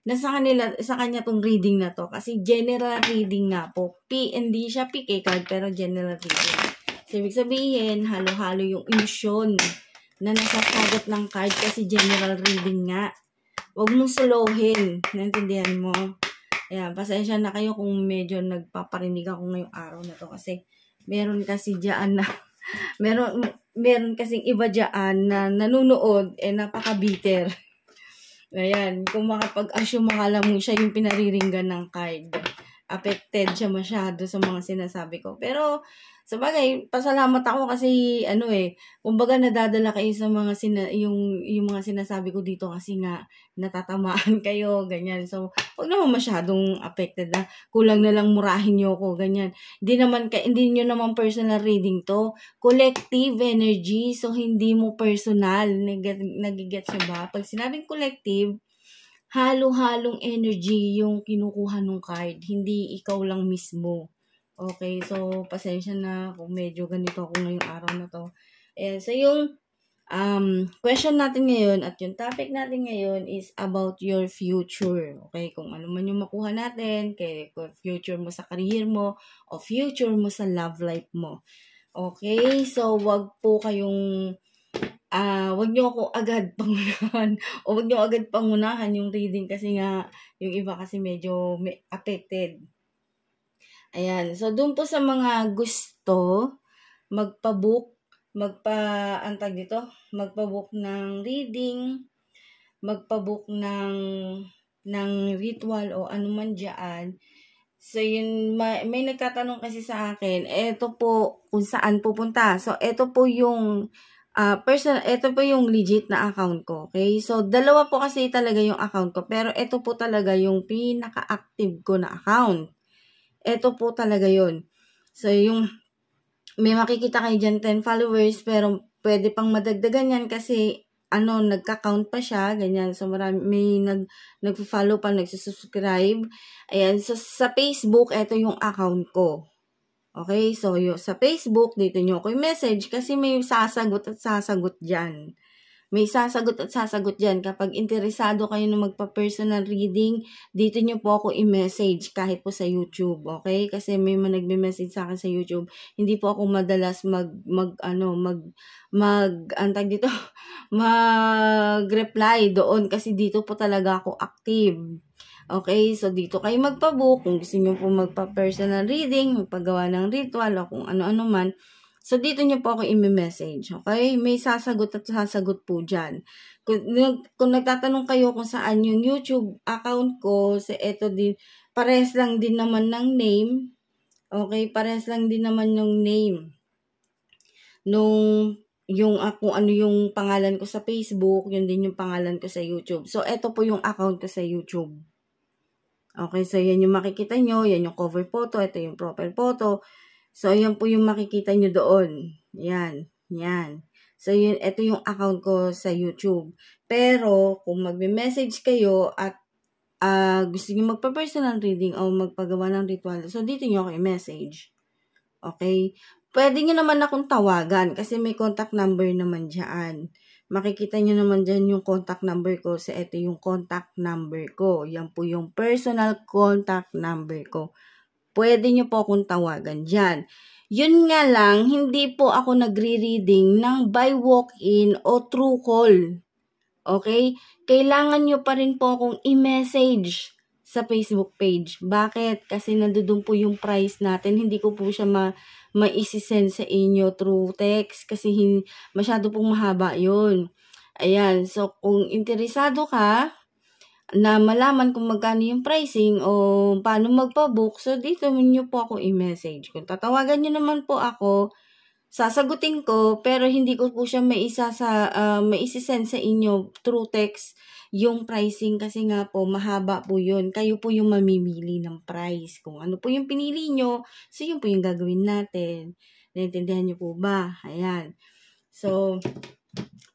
nasa kanila, sa kanya tong reading na to. Kasi general reading nga po. Hindi siya PK card, pero general reading. So, ibig sabihin, halo-halo yung illusion na nasasagot ng card kasi general reading nga. Huwag mong suluhin. Naintindihan mo? Ayan, pasensya na kayo kung medyo nagpaparinig ako ngayong araw na to. Kasi, meron kasi dyan na, meron kasing iba dyan na nanunood, napaka-bitter. Ayan, kung makapag-assume akala mo siya yung pinariringgan ng card. Affected siya masyado sa mga sinasabi ko. Pero, sa bagay, pasalamat ako kasi, kumbaga nadadala kayo sa mga yung mga sinasabi ko dito kasi nga, natatamaan kayo, ganyan. So, wag naman masyadong affected na, kulang na lang murahin nyo ko, ganyan. Hindi nyo naman personal reading to. Collective energy, so hindi mo personal. Nagigets nyo ba? Pag sinabing collective, halo-halong energy yung kinukuha ng card, hindi ikaw lang mismo. Okay, so pasensya na kung medyo ganito ako ngayong araw na to. So yung question natin ngayon at yung topic natin ngayon is about your future. Okay, kung ano man yung makuha natin, future mo sa career mo o future mo sa love life mo. Okay, so wag po kayong wag niyo ako agad pangunahan o wag niyo agad pangunahan yung reading kasi nga yung iba kasi medyo affected. Ayan, so doon po sa mga gusto magpa-book ng reading, magpa-book ng ritual o anuman diyan. So yun, may nagtatanong kasi sa akin, eto po kung saan pupunta. So eto po yung ito po yung legit na account ko. Okay? So dalawa po kasi talaga yung account ko, pero ito po talaga yung pinaka-active ko na account. Ito po talaga yun. So, may makikita kayo dyan 10 followers, pero pwede pang madagdagan yan kasi, nagka-count pa siya, ganyan. So, may nag-follow pa, nagsusubscribe. Ayan, so sa Facebook, ito yung account ko. Okay, so sa Facebook, dito nyo ako i-message kasi may sasagot at sasagot dyan. May sasagot at sasagot dyan. Kapag interesado kayo na magpa-personal reading, dito nyo po ako i-message kahit po sa YouTube. Okay? Kasi may nagme-message sa akin sa YouTube. Hindi po ako madalas mag-reply doon kasi dito po talaga ako active. Okay? So, dito kayo magpa-book. Kung gusto nyo po magpa-personal reading, magpagawa ng ritual o kung ano-ano man, so, dito nyo po ako i-message, okay? May sasagot at sasagot po dyan. Kung nagtatanong kayo kung saan yung YouTube account ko, eto din, parehas lang din naman ng name, okay? Parehas lang din naman yung name. Kung ano yung pangalan ko sa Facebook, yun din yung pangalan ko sa YouTube. So, eto po yung account ko sa YouTube. Okay, so yan yung makikita nyo, yan yung cover photo, ito yung profile photo. So, ayan po yung makikita nyo doon. Yan. So, ito yung account ko sa YouTube. Pero, kung magme-message kayo at gusto nyo magpa-personal reading o magpagawa ng ritual, so, dito nyo ako i-message. Okay? Pwede nyo naman akong tawagan kasi may contact number naman dyan. Makikita nyo naman dyan yung contact number ko. So, ito yung contact number ko. Yan po yung personal contact number ko. Pwede nyo po akong tawagan dyan. Yun nga lang, hindi po ako nagre-reading ng by walk-in o through call. Okay? Kailangan nyo pa rin po akong i-message sa Facebook page. Bakit? Kasi nandoon po yung price natin. Hindi ko po siya ma-isisend sa inyo through text kasi masyado pong mahaba yun. Ayan. So, kung interesado ka na malaman kung magkano yung pricing o paano magpa-book, so dito nyo po ako i-message. Kung tatawagan nyo naman po ako, sasagutin ko, pero hindi ko po siya maisisend sa inyo through text yung pricing kasi nga po, mahaba po yun. Kayo po yung mamimili ng price. Kung ano po yung pinili nyo, so yun po yung gagawin natin. Naintindihan nyo po ba? Ayan. So,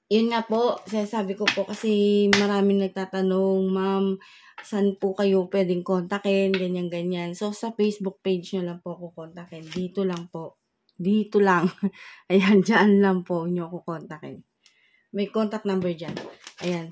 yun nga po, sabi ko po kasi maraming nagtatanong, ma'am, saan po kayo pwedeng kontakin, ganyan-ganyan. So, sa Facebook page nyo lang po ako kontakin. Dito lang po. Dito lang. Ayan, dyan lang po nyo ako kontakin. May contact number dyan. Ayan.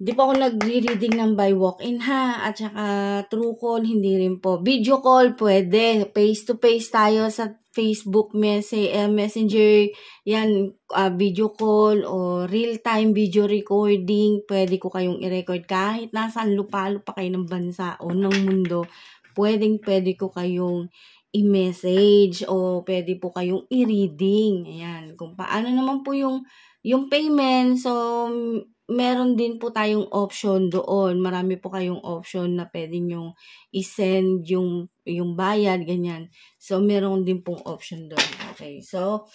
Di po ako nagre-reading ng by walk-in ha, at saka true call, hindi rin po. Video call, pwede. Face-to-face tayo sa Facebook Messenger, yan, video call o real-time video recording. Pwede ko kayong i-record kahit nasaan lupalo pa kayo ng bansa o ng mundo. Pwede ko kayong i-message o pwede po kayong i-reading. Ayan, kung paano naman po yung payment. So, meron din po tayong option doon. Marami po kayong option na pwede nyong i-send yung bayad, ganyan. So, meron din pong option doon. Okay, so,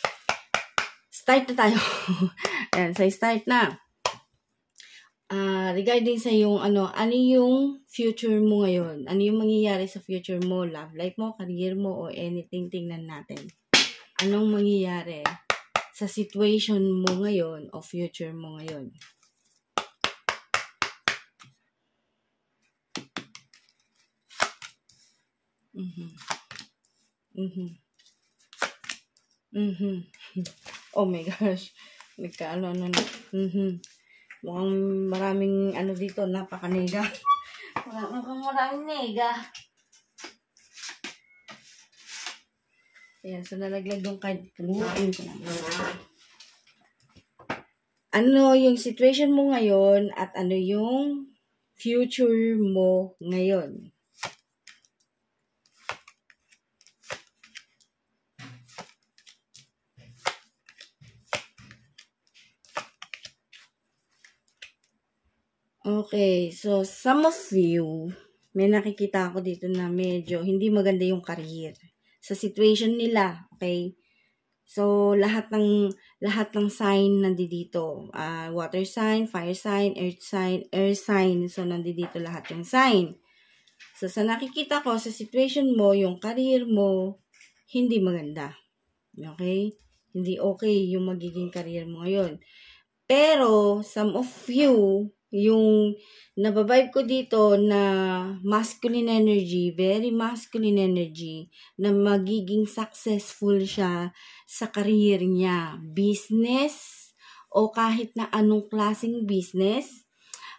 start na tayo. Ayan, so start na. Regarding sa yung ano yung future mo ngayon? Ano yung mangyayari sa future mo? Love life mo, career mo, o anything, tingnan natin. Anong mangyayari sa situation mo ngayon o future mo ngayon? Oh my gosh. Nagkaano na. Mukhang maraming ano dito, napaka-nega. Maraming nega. Ayan, so nalaglag yung card. Ano yung situation mo ngayon at ano yung future mo ngayon? Okay, so some of you, may nakikita ako dito na medyo hindi maganda yung career sa situation nila, okay? So lahat ng sign nandito. Water sign, fire sign, earth sign, air sign. So nandito lahat yung sign. So sa nakikita ko sa situation mo, yung career mo hindi maganda. Okay? Hindi okay yung magiging career mo ngayon. Pero some of you, yung nababibe ko dito na masculine energy, very masculine energy, na magiging successful siya sa career niya, business, o kahit na anong klaseng business,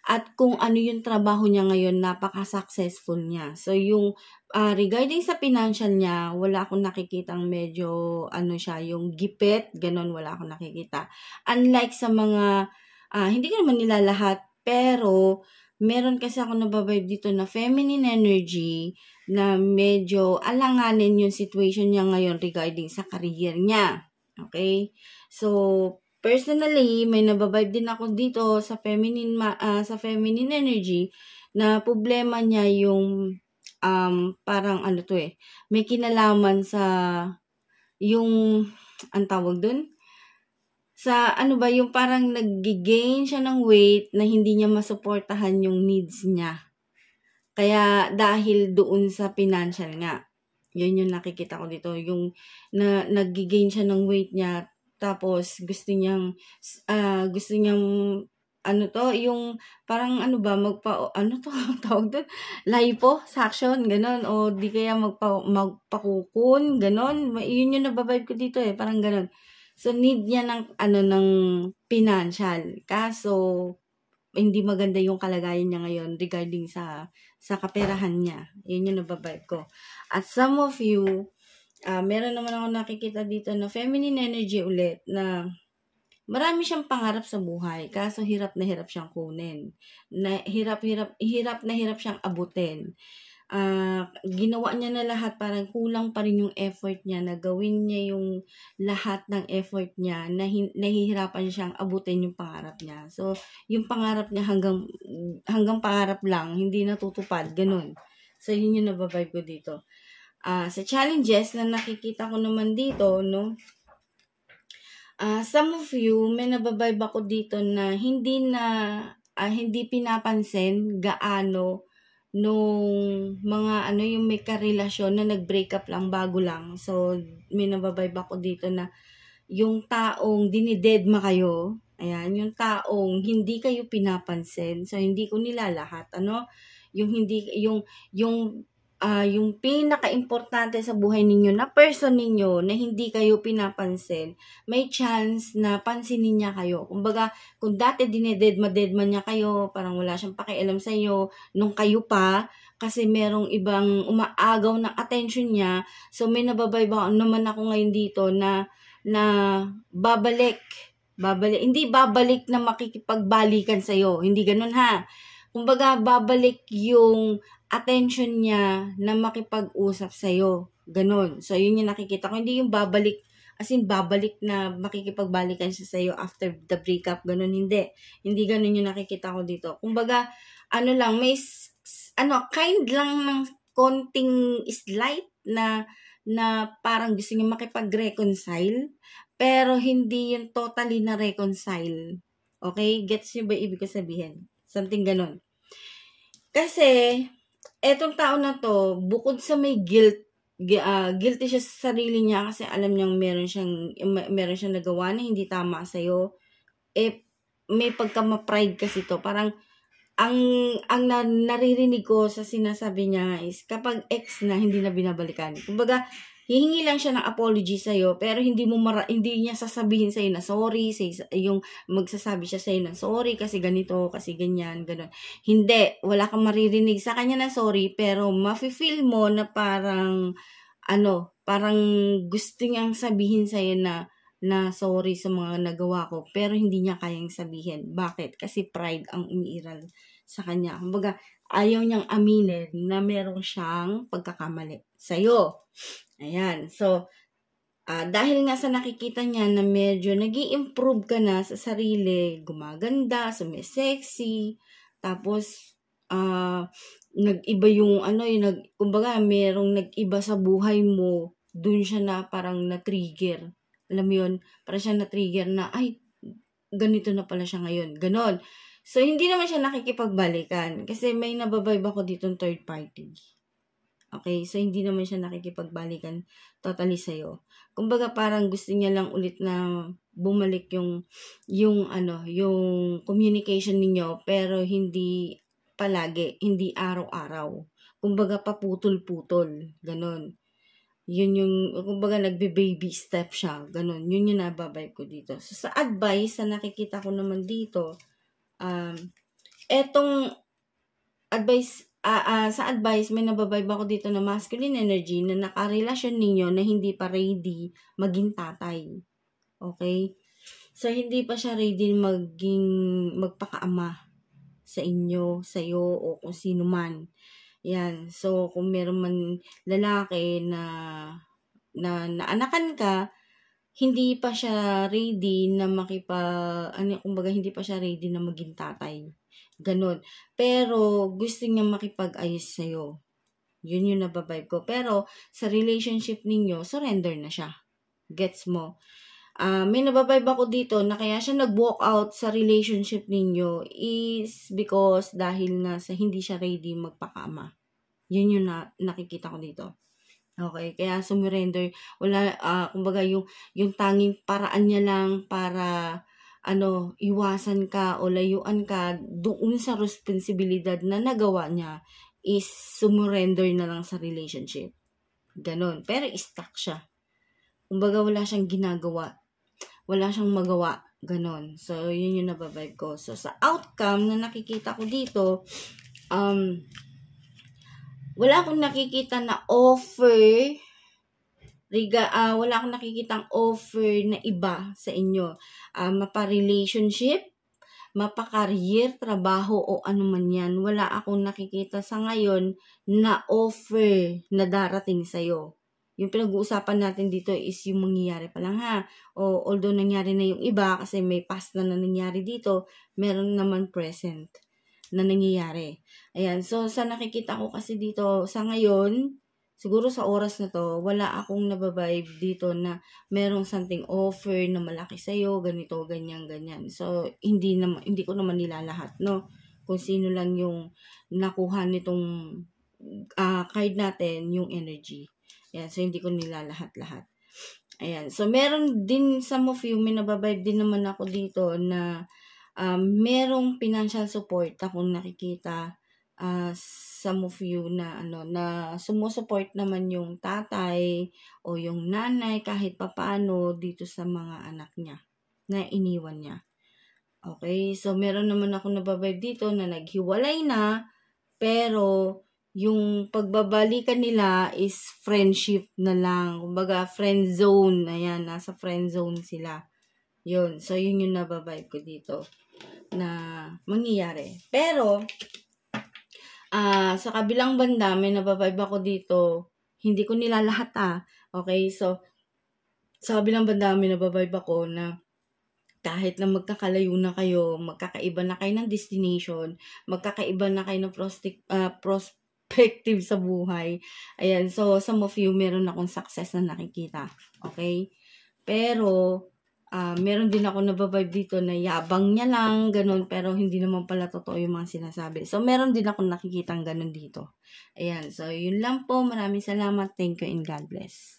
at kung ano yung trabaho niya ngayon, napaka-successful niya. So, yung regarding sa financial niya, wala akong nakikitang medyo, yung gipit, ganun, wala akong nakikita. Unlike sa mga, hindi ko naman nila lahat, pero meron kasi ako nababibe dito na feminine energy na medyo alanganin yung situation niya ngayon regarding sa career niya. Okay? So, personally, may nababibe din ako dito sa feminine energy na problema niya yung parang may kinalaman sa yung ang tawag dun sa yung parang nag-gain siya ng weight na hindi niya masuportahan yung needs niya. Kaya dahil doon sa financial nga. Yun yung nakikita ko dito, yung nag-gain siya ng weight niya, tapos gusto niyang yung parang tawag doon, liposuction, ganon, o di kaya magpakukun, ganon. Yun yung nababibe ko dito parang ganon. So, need niya ng financial. Kaso, hindi maganda yung kalagayan niya ngayon regarding sa kaperahan niya. Yun yung nababibe ko. At some of you, meron naman ako nakikita dito na feminine energy ulit na marami siyang pangarap sa buhay. Kaso, hirap na hirap siyang kunin. Hirap na hirap siyang abutin. Ginawa niya na lahat, parang kulang pa rin yung effort niya na gawin niya yung lahat ng effort niya na nahihirapan siyang abutin yung pangarap niya. So, yung pangarap niya hanggang pangarap lang, hindi natutupad, ganun. So, yun yung nababibe ko dito. Sa challenges na nakikita ko naman dito, no? Some of you, may nababibe ako dito na hindi pinapansin gaano nung mga yung may karelasyon na nag-break up lang bago lang. So, may nababibe ako dito na yung taong dinidedma kayo, ayan, yung taong hindi kayo pinapansin. So, hindi ko nila lahat, yung yung pinaka-importante sa buhay ninyo na person ninyo na hindi kayo pinapansin, may chance na pansinin niya kayo. Kumbaga, kung dati dinededma-dedma niya kayo, parang wala siyang pakialam sa inyo, nung kayo pa, kasi merong ibang umaagaw ng attention niya, so may nababayba naman ako ngayon dito na babalik, hindi babalik na makikipagbalikan sa'yo, hindi ganun ha. Kumbaga, babalik yung attention niya na makipag-usap sa'yo. Ganon. So, yun yung nakikita ko. Hindi yung babalik, as in, babalik na makikipagbalikan siya sa'yo after the breakup. Ganon, hindi. Hindi ganon yung nakikita ko dito. Kumbaga, ano lang, may, kind lang ng konting slight na parang gusto niya makipag-reconcile, pero hindi yung totally na reconcile. Okay? Gets niyo ba ibig ko sabihin? Something ganon. Kasi, etong tao na to, bukod sa may guilty siya sa sarili niya kasi alam niyang meron siyang nagawa na hindi tama sa'yo, may pagka-pride kasi to. Parang, ang naririnig ko sa sinasabi niya is, kapag ex na, hindi na binabalikan. Kumbaga, hihingi lang siya ng apology sa'yo, pero hindi niya sasabihin sa'yo na sorry, yung magsasabi siya sa'yo na sorry kasi ganito, kasi ganyan, gano'n. Hindi, wala kang maririnig sa kanya na sorry, pero mafe-feel mo na parang, parang gusto niyang sabihin sa'yo na sorry sa mga nagawa ko, pero hindi niya kayang sabihin. Bakit? Kasi pride ang umiiral sa kanya. Kumbaga, ayaw niyang aminin na meron siyang pagkakamali sa'yo. Ayan. So, dahil nga sa nakikita niya na medyo nag-i-improve ka na sa sarili, gumaganda, sumisexy, tapos, nag-iba yung, kumbaga, merong nag-iba sa buhay mo, dun siya na parang na-trigger. Alam mo yun? Parang siya na-trigger na, ay, ganito na pala siya ngayon. Ganon. So, hindi naman siya nakikipagbalikan. Kasi may nababibe ako dito ng third party. Okay? So, hindi naman siya nakikipagbalikan totally sa'yo. Kumbaga, parang gusto niya lang ulit na bumalik yung communication ninyo, pero hindi palagi, hindi araw-araw. Kumbaga, paputol-putol. Ganon. Yun yung, kumbaga, nagbe-baby step siya. Ganon. Yun yung nababibe ko dito. So, sa advice, sa nakikita ko naman dito, etong advice, sa advice, may nababibe ako dito na masculine energy na nakarelasyon ninyo na hindi pa ready maging tatay. Okay? So, hindi pa siya ready magpakaama sa inyo, sa'yo, o kung sino man. Yan. So, kung meron man lalaki na naanakan ka, hindi pa siya ready na kumbaga, hindi pa siya ready na maging tatay. Ganon. Pero, gusto niya makipag-ayos sa'yo. Yun yung nababibe ko. Pero, sa relationship ninyo, surrender na siya. Gets mo? May nababibe ako dito na kaya siya nag-walk out sa relationship ninyo is because dahil nga sa hindi siya ready magpakaama. Yun yung nakikita ko dito. Okay, kaya sumurrender. Wala, kumbaga yung tanging paraan niya lang para iwasan ka o layuan ka doon sa responsibilidad na nagawa niya is sumurrender na lang sa relationship. Ganon. Pero stuck siya. Kumbaga wala siyang ginagawa. Wala siyang magawa. Ganon. So, yun yung nababibe ko. So, sa outcome na nakikita ko dito, wala akong nakikita na offer, wala akong nakikitang offer na iba sa inyo. Mapa-relationship, mapa-career, trabaho, o ano man yan. Wala akong nakikita sa ngayon na offer na darating sa'yo. Yung pinag-uusapan natin dito is yung mangyayari pa lang ha. O although nangyari na yung iba kasi may past na nangyari dito, meron naman present na nangyayari. Ayan. So, sa nakikita ko kasi dito sa ngayon, siguro sa oras na to, wala akong nababibe dito na merong something offer na malaki sa'yo, ganito, ganyan, ganyan. So, hindi ko naman nilalahat, no? Kung sino lang yung nakuha nitong card natin, yung energy. Ayan. So, hindi ko nilalahat-lahat. Ayan. So, meron din, some of you, may nababibe din naman ako dito na merong financial support akong nakikita some of you na na sumusuport naman yung tatay o yung nanay kahit papaano dito sa mga anak niya na iniwan niya. Okay, so meron naman ako nababibe dito na naghiwalay na, pero yung pagbabalikan nila is friendship na lang. Kumbaga, friend zone. Ayan, nasa friend zone sila. Yun. So, yun yung nababibe ko dito na mangyayari. Pero, sa kabilang banda, may nababibe ako dito. Hindi ko nilalahat Okay, so, sa kabilang banda, may nababibe ako na kahit na magkakalayo na kayo, magkakaiba na kayo ng destination, magkakaiba na kayo ng perspective sa buhay. Ayan, so some of you, meron akong success na nakikita. Okay? Pero, meron din ako nababibe dito na yabang niya lang, ganun, pero hindi naman pala totoo yung mga sinasabi. So, meron din ako nakikitang ganun dito. Ayan, so yun lang po. Maraming salamat. Thank you and God bless.